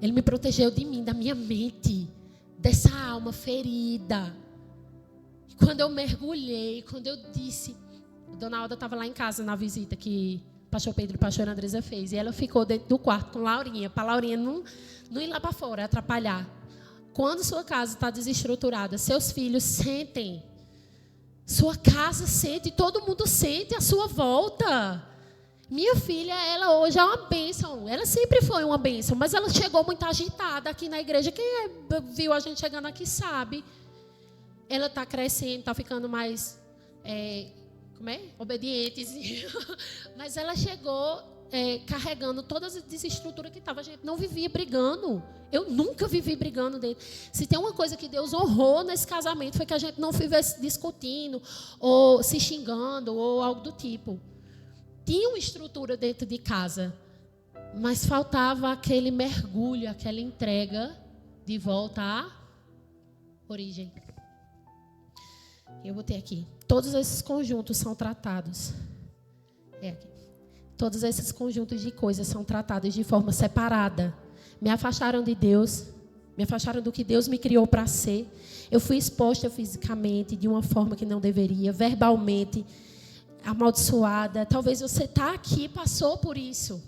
Ele me protegeu de mim, da minha mente, dessa alma ferida. E quando eu mergulhei, quando eu disse... A dona Alda estava lá em casa na visita que o pastor Pedro e a pastora Andresa fez. E ela ficou dentro do quarto com Laurinha, para Laurinha não ir lá para fora, atrapalhar. Quando sua casa está desestruturada, seus filhos sentem. Sua casa sente, todo mundo sente à sua volta. Minha filha, ela hoje é uma bênção. Ela sempre foi uma bênção, mas ela chegou muito agitada aqui na igreja. Quem viu a gente chegando aqui sabe. Ela está crescendo, está ficando mais obediente. Mas ela chegou carregando todas as desestruturas que estava. A gente não vivia brigando. Eu nunca vivi brigando dentro. Se tem uma coisa que Deus honrou nesse casamento, foi que a gente não vivesse discutindo, ou se xingando, ou algo do tipo. Tinha uma estrutura dentro de casa, mas faltava aquele mergulho, aquela entrega de volta à origem. Eu botei aqui. Todos esses conjuntos são tratados. Aqui. Todos esses conjuntos de coisas são tratados de forma separada. Me afastaram de Deus, me afastaram do que Deus me criou para ser. Eu fui exposta fisicamente de uma forma que não deveria, verbalmente, amaldiçoada. Talvez você está aqui e passou por isso.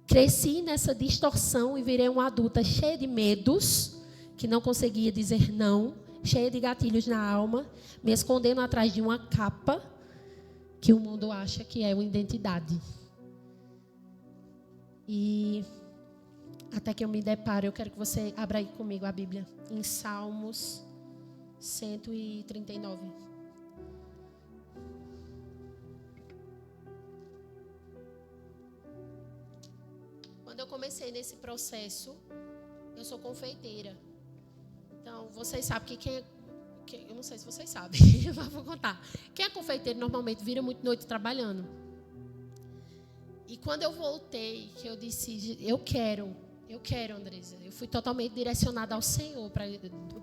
Cresci nessa distorção e virei uma adulta cheia de medos, que não conseguia dizer não, cheia de gatilhos na alma, me escondendo atrás de uma capa que o mundo acha que é uma identidade. E até que eu me deparo, eu quero que você abra aí comigo a Bíblia, em Salmos 139. Quando eu comecei nesse processo, eu sou confeiteira. Então, vocês sabem que eu não sei se vocês sabem, mas vou contar. Quem é confeiteiro normalmente vira muito noite trabalhando. E quando eu voltei, que eu disse, eu quero, Andresa. Eu fui totalmente direcionada ao Senhor,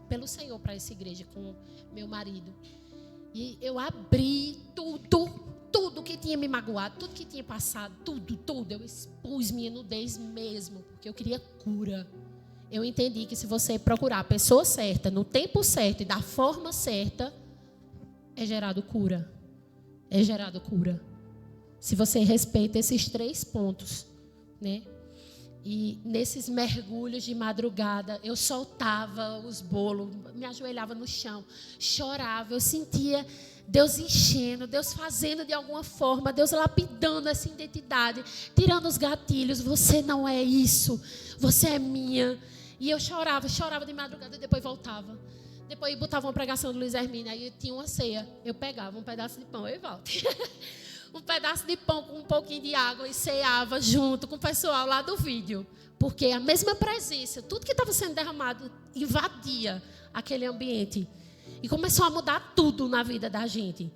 pelo Senhor para essa igreja com meu marido. E eu abri tudo que tinha me magoado, tudo que tinha passado, tudo. Eu expus minha nudez mesmo, porque eu queria cura. Eu entendi que se você procurar a pessoa certa, no tempo certo e da forma certa, é gerado cura. É gerado cura. Se você respeita esses 3 pontos, né? E nesses mergulhos de madrugada, eu soltava os bolos, me ajoelhava no chão, chorava, eu sentia Deus enchendo, Deus fazendo de alguma forma, Deus lapidando essa identidade, tirando os gatilhos. Você não é isso, você é minha. E eu chorava de madrugada e depois voltava. Depois botava uma pregação do Luiz Hermínio, aí tinha uma ceia. Eu pegava um pedaço de pão e volta. Um pedaço de pão com um pouquinho de água e ceava junto com o pessoal lá do vídeo. Porque a mesma presença, tudo que estava sendo derramado, invadia aquele ambiente. E começou a mudar tudo na vida da gente.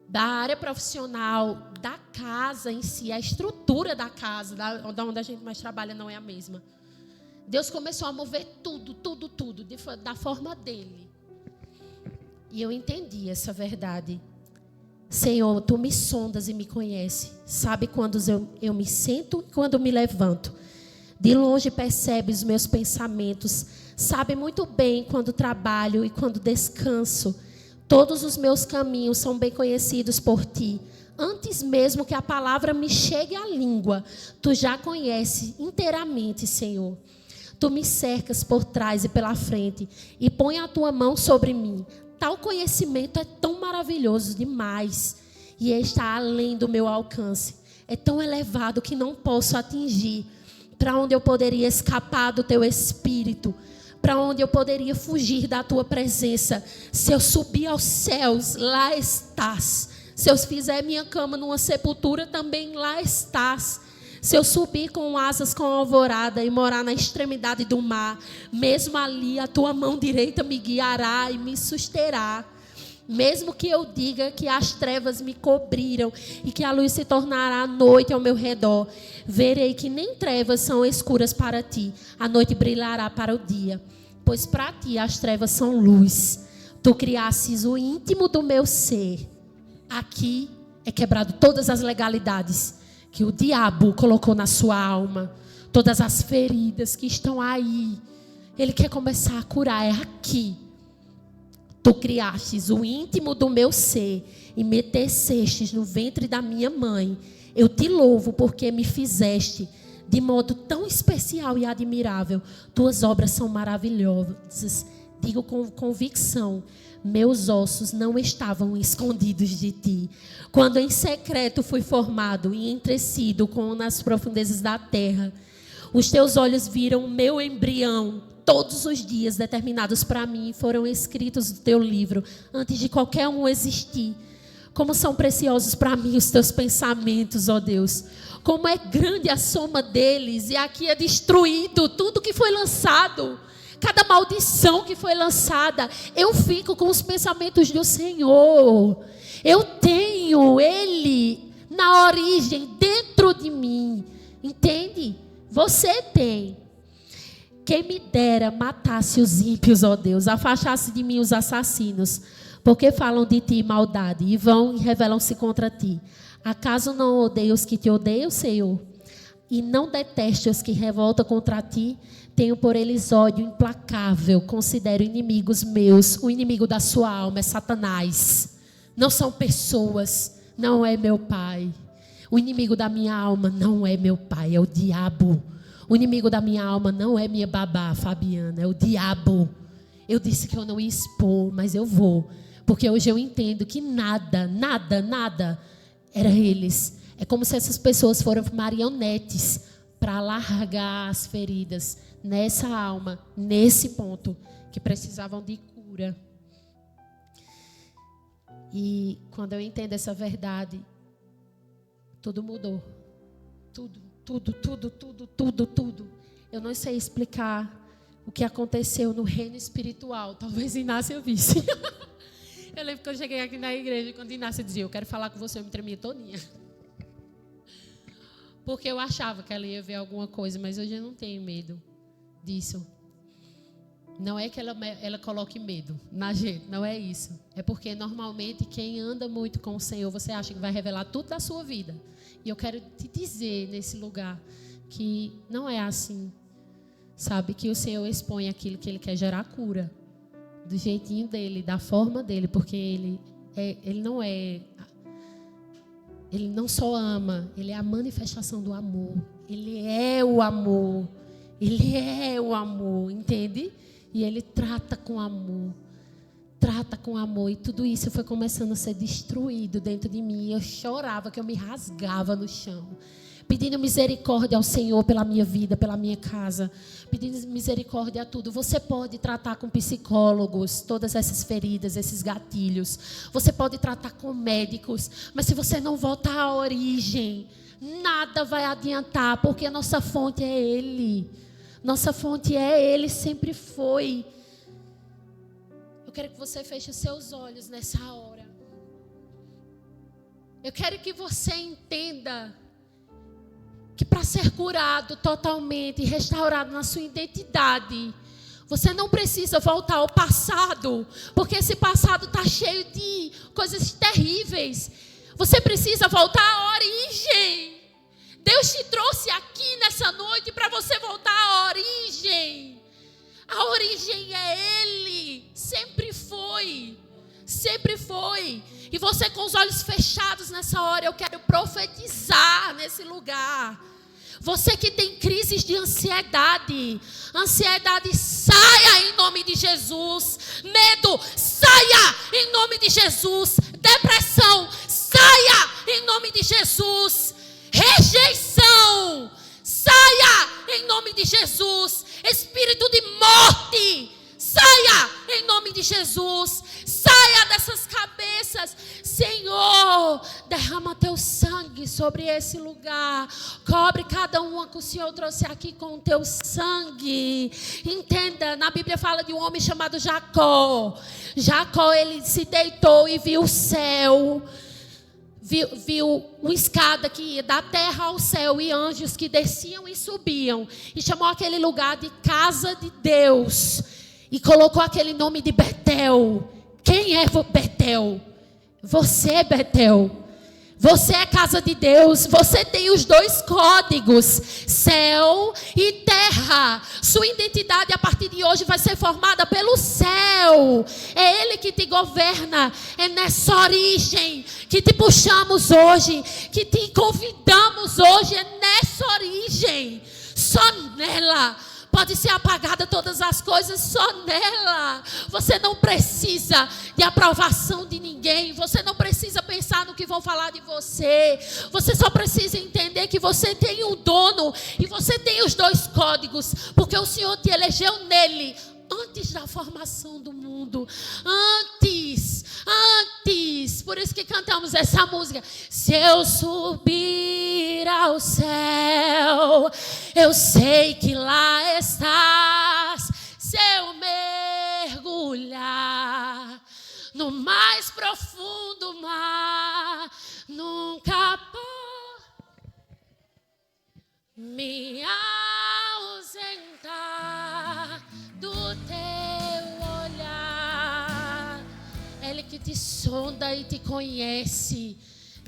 Da área profissional, da casa em si, a estrutura da casa, da onde a gente mais trabalha não é a mesma. Deus começou a mover tudo, da forma dele. E eu entendi essa verdade. Senhor, tu me sondas e me conheces. Sabe quando eu me sento e quando me levanto. De longe percebe os meus pensamentos. Sabe muito bem quando trabalho e quando descanso. Todos os meus caminhos são bem conhecidos por ti. Antes mesmo que a palavra me chegue à língua, tu já conheces inteiramente, Senhor. Tu me cercas por trás e pela frente e põe a tua mão sobre mim. Tal conhecimento é tão maravilhoso demais e está além do meu alcance. É tão elevado que não posso atingir. Para onde eu poderia escapar do teu espírito? Para onde eu poderia fugir da tua presença? Se eu subir aos céus, lá estás. Se eu fizer minha cama numa sepultura, também lá estás. Se eu subir com asas com alvorada e morar na extremidade do mar, mesmo ali a tua mão direita me guiará e me susterá. Mesmo que eu diga que as trevas me cobriram e que a luz se tornará noite ao meu redor, verei que nem trevas são escuras para ti, a noite brilhará para o dia, pois para ti as trevas são luz. Tu criastes o íntimo do meu ser. Aqui é quebrado todas as legalidades que o diabo colocou na sua alma, todas as feridas que estão aí. Ele quer começar a curar, é aqui. Tu criastes o íntimo do meu ser e me tecestes no ventre da minha mãe. Eu te louvo porque me fizeste de modo tão especial e admirável. Tuas obras são maravilhosas. Digo com convicção, Meus ossos não estavam escondidos de ti. Quando em secreto fui formado e entrecido como nas profundezas da terra, os teus olhos viram o meu embrião. Todos os dias determinados para mim foram escritos no teu livro, antes de qualquer um existir. Como são preciosos para mim os teus pensamentos, ó Deus. Como é grande a soma deles, e aqui é destruído tudo que foi lançado. Cada maldição que foi lançada, eu fico com os pensamentos do Senhor. Eu tenho Ele na origem, dentro de mim. Entende? Você tem. Quem me dera matasse os ímpios, ó Deus, afastasse de mim os assassinos, porque falam de ti maldade e vão e revelam-se contra ti. Acaso não odeio os que te odeiam, Senhor? E não deteste os que revoltam contra ti? Tenho por eles ódio implacável, considero inimigos meus. O inimigo da sua alma é Satanás. Não são pessoas, não é meu pai. O inimigo da minha alma não é meu pai, é o diabo. O inimigo da minha alma não é minha babá, Fabiana, é o diabo. Eu disse que eu não ia expor, mas eu vou. Porque hoje eu entendo que nada era eles. É como se essas pessoas foram marionetes para largar as feridas nessa alma, nesse ponto, que precisavam de cura. E quando eu entendo essa verdade, tudo mudou. Tudo. Eu não sei explicar o que aconteceu no reino espiritual. Talvez Inácia visse. Eu lembro que eu cheguei aqui na igreja, quando Inácia dizia, eu quero falar com você, eu me tremia todinha. Porque eu achava que ela ia ver alguma coisa, mas hoje eu não tenho medo disso. Não é que ela coloque medo na gente, não é isso. É porque normalmente quem anda muito com o Senhor, você acha que vai revelar tudo da sua vida. E eu quero te dizer nesse lugar que não é assim. Sabe, que o Senhor expõe aquilo que Ele quer gerar cura. Do jeitinho dEle, da forma dEle, porque Ele não só ama, Ele é a manifestação do amor. Ele é o amor. Ele é o amor, entende? E Ele trata com amor. Trata com amor. E tudo isso foi começando a ser destruído dentro de mim. Eu chorava, que eu me rasgava no chão. Pedindo misericórdia ao Senhor pela minha vida, pela minha casa. Pedindo misericórdia a tudo. Você pode tratar com psicólogos todas essas feridas, esses gatilhos. Você pode tratar com médicos. Mas se você não voltar à origem, nada vai adiantar. Porque a nossa fonte é Ele. Nossa fonte é Ele, sempre foi. Eu quero que você feche os seus olhos nessa hora. Eu quero que você entenda que para ser curado totalmente e restaurado na sua identidade, você não precisa voltar ao passado, porque esse passado está cheio de coisas terríveis. Você precisa voltar à origem. Deus te trouxe aqui nessa noite para você voltar à origem. A origem é Ele, sempre foi. Sempre foi. E você com os olhos fechados nessa hora, eu quero profetizar nesse lugar. Você que tem crises de ansiedade, saia em nome de Jesus. Medo, saia em nome de Jesus. Depressão, saia em nome de Jesus. Rejeição, saia em nome de Jesus. Espírito de morte, saia em nome de Jesus. Saia dessas cabeças. Senhor, derrama teu sangue sobre esse lugar. Cobre cada uma que o Senhor trouxe aqui com o teu sangue. Entenda, na Bíblia fala de um homem chamado Jacó. Jacó, ele se deitou e viu o céu. Viu uma escada que ia da terra ao céu e anjos que desciam e subiam. E chamou aquele lugar de casa de Deus. E colocou aquele nome de Betel. Quem é Betel? Você é Betel. Você é casa de Deus. Você tem os dois códigos, céu e terra. Sua identidade a partir de hoje vai ser formada pelo céu. É Ele que te governa. É nessa origem que te puxamos hoje, que te convidamos hoje. É nessa origem, só nela Pode ser apagada todas as coisas só nela. Você não precisa de aprovação de ninguém. Você não precisa pensar no que vão falar de você. Você só precisa entender que você tem um dono e você tem os 2 códigos, porque o Senhor te elegeu nele antes da formação do mundo. Antes. Por isso que cantamos essa música. Se eu subir ao céu, eu sei que lá estás. Se eu mergulhar no mais profundo mar, nunca me ausentar do teu olhar. Ele que te sonda e te conhece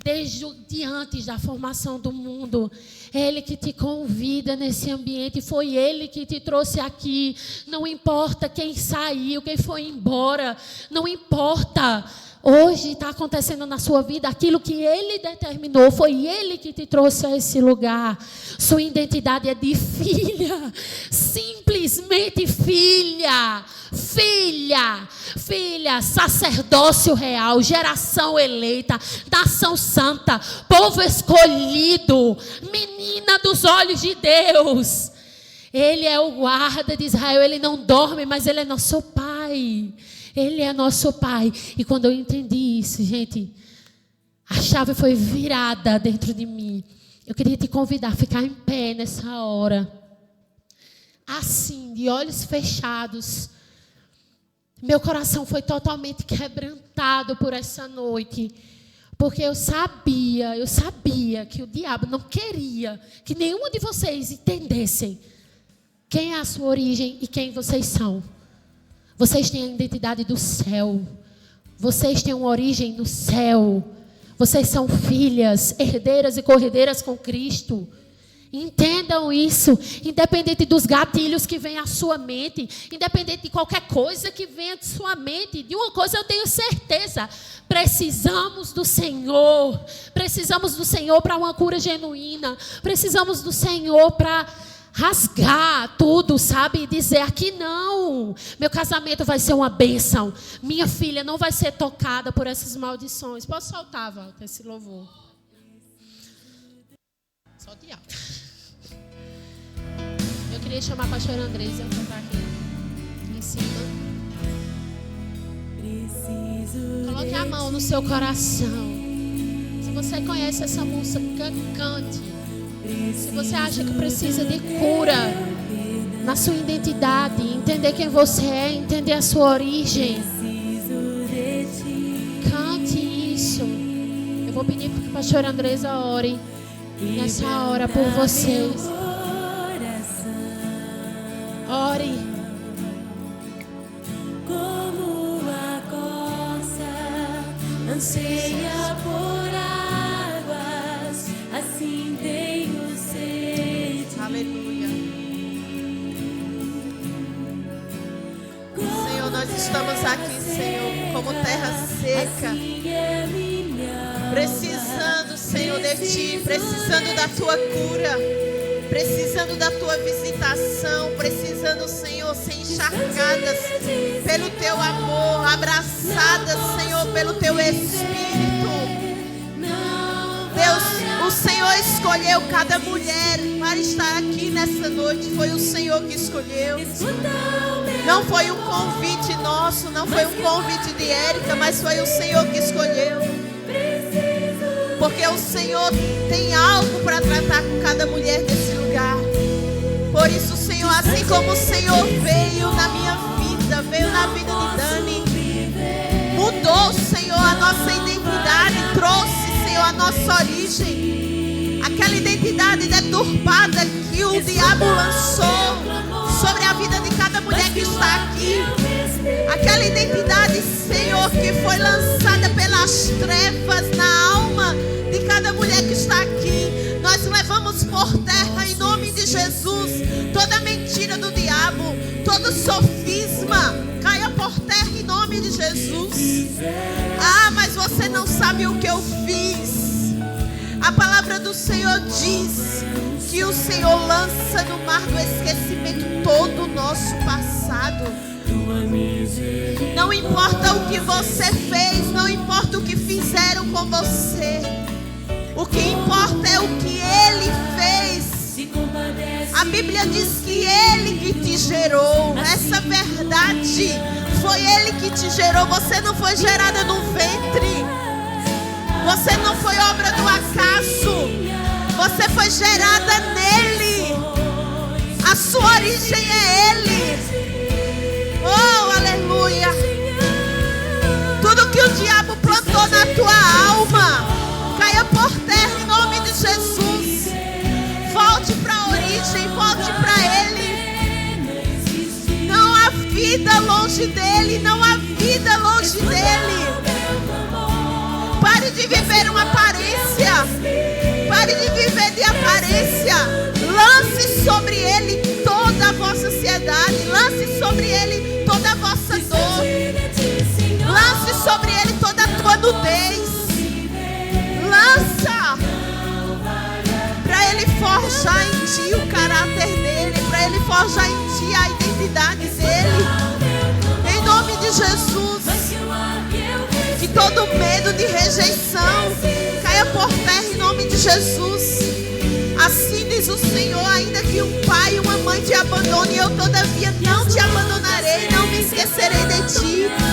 desde antes da formação do mundo. Ele que te convida nesse ambiente. Foi Ele que te trouxe aqui. Não importa quem saiu, quem foi embora. Não importa. Hoje está acontecendo na sua vida aquilo que Ele determinou. Foi Ele que te trouxe a esse lugar. Sua identidade é de filha. Simplesmente filha. Filha, sacerdócio real, geração eleita, nação santa, povo escolhido, menina dos olhos de Deus. Ele é o guarda de Israel. Ele não dorme, mas Ele é nosso Pai. Ele é nosso Pai. E quando eu entendi isso, gente, a chave foi virada dentro de mim. Eu queria te convidar a ficar em pé nessa hora. Assim, de olhos fechados. Meu coração foi totalmente quebrantado por essa noite. Porque eu sabia que o diabo não queria que nenhum de vocês entendessem quem é a sua origem e quem vocês são. Vocês têm a identidade do céu. Vocês têm uma origem no céu. Vocês são filhas, herdeiras e cordeiras com Cristo. Entendam isso. Independente dos gatilhos que vêm à sua mente, independente de qualquer coisa que venha de sua mente, de uma coisa eu tenho certeza: precisamos do Senhor. Precisamos do Senhor para uma cura genuína. Precisamos do Senhor para rasgar tudo, sabe? E dizer: aqui não, meu casamento vai ser uma bênção, minha filha não vai ser tocada por essas maldições. Posso soltar, Walter, esse louvor? Solte alto. Eu queria chamar a pastora Andresa para estar aqui em cima. Coloque a mão no seu coração. Se você conhece essa música, cante. Se você acha que precisa de cura na sua identidade, entender quem você é, entender a sua origem, cante isso. Eu vou pedir para que a pastora Andresa ore nessa hora por vocês. Ore. Como a corça anseia por águas, assim tenho sede. Aleluia. Senhor, nós estamos aqui, Senhor, como terra seca, precisando, Senhor, de Ti, precisando da Tua cura, precisando da Tua visitação, precisando, Senhor, ser encharcadas pelo Teu amor, abraçadas, Senhor, pelo Teu Espírito. Deus, o Senhor escolheu cada mulher para estar aqui nessa noite. Foi o Senhor que escolheu. Não foi um convite nosso, não foi um convite de Érica, mas foi o Senhor que escolheu. Porque o Senhor tem algo para tratar com cada mulher desse lugar. Por isso, Senhor, assim como o Senhor veio na minha vida, veio na vida de Dani, mudou, Senhor, a nossa identidade, trouxe, Senhor, a nossa origem. Aquela identidade deturpada que o diabo lançou sobre a vida de cada mulher que está aqui. Aquela identidade, Senhor, que foi lançada pelas trevas na alma de cada mulher que está aqui. Nós levamos por terra em nome de Jesus. Toda mentira do diabo, todo sofisma, caia por terra em nome de Jesus. Ah, mas você não sabe o que eu fiz. A palavra do Senhor diz que o Senhor lança no mar do esquecimento todo o nosso passado. Não importa o que você fez, não importa o que fizeram com você. O que importa é o que Ele fez. A Bíblia diz que Ele que te gerou. Essa verdade, foi Ele que te gerou. Você não foi gerada no ventre. Você não foi obra do acaso. Você foi gerada nele. A sua origem é Ele. Oh, aleluia. Tudo que o diabo plantou na tua alma, caia por terra em nome de Jesus. Volte para a origem, volte para Ele. Não há vida longe dEle, não há vida longe dEle. Pare de viver uma aparência. Pare de viver de aparência. Lance sobre Ele toda a vossa ansiedade. Lance sobre Ele toda a vossa dor. Lance sobre Ele toda a tua nudez. Lança para Ele forjar em ti o caráter dEle, para Ele forjar em ti a identidade dEle. Em nome de Jesus. Que todo medo de rejeição caia por terra em nome de Jesus. Assim diz o Senhor: ainda que um pai e uma mãe te abandone, eu todavia não te abandonarei, não me esquecerei de ti.